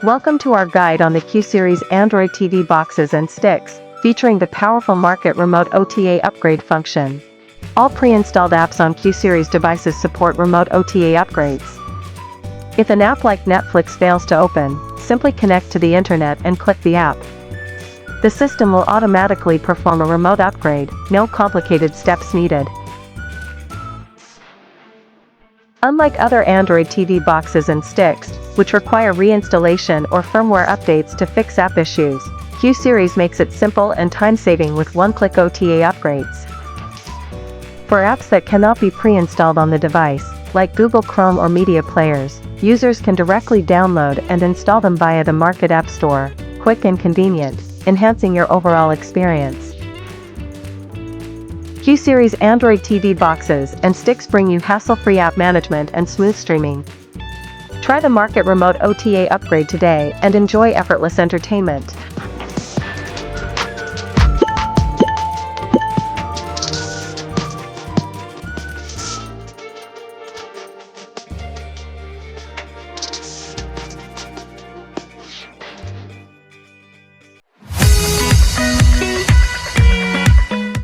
Welcome to our guide on the Q-Series Android TV boxes and sticks, featuring the powerful Market Remote OTA upgrade function. All pre-installed apps on Q-Series devices support remote OTA upgrades. If an app like Netflix fails to open, simply connect to the internet and click the app. The system will automatically perform a remote upgrade, no complicated steps needed. Unlike other Android TV boxes and sticks, which require reinstallation or firmware updates to fix app issues, Q-Series makes it simple and time-saving with one-click OTA upgrades. For apps that cannot be pre-installed on the device, like Google Chrome or media players, users can directly download and install them via the Market App Store, quick and convenient, enhancing your overall experience. Q-Series Android TV boxes and sticks bring you hassle-free app management and smooth streaming. Try the Market Remote OTA upgrade today and enjoy effortless entertainment.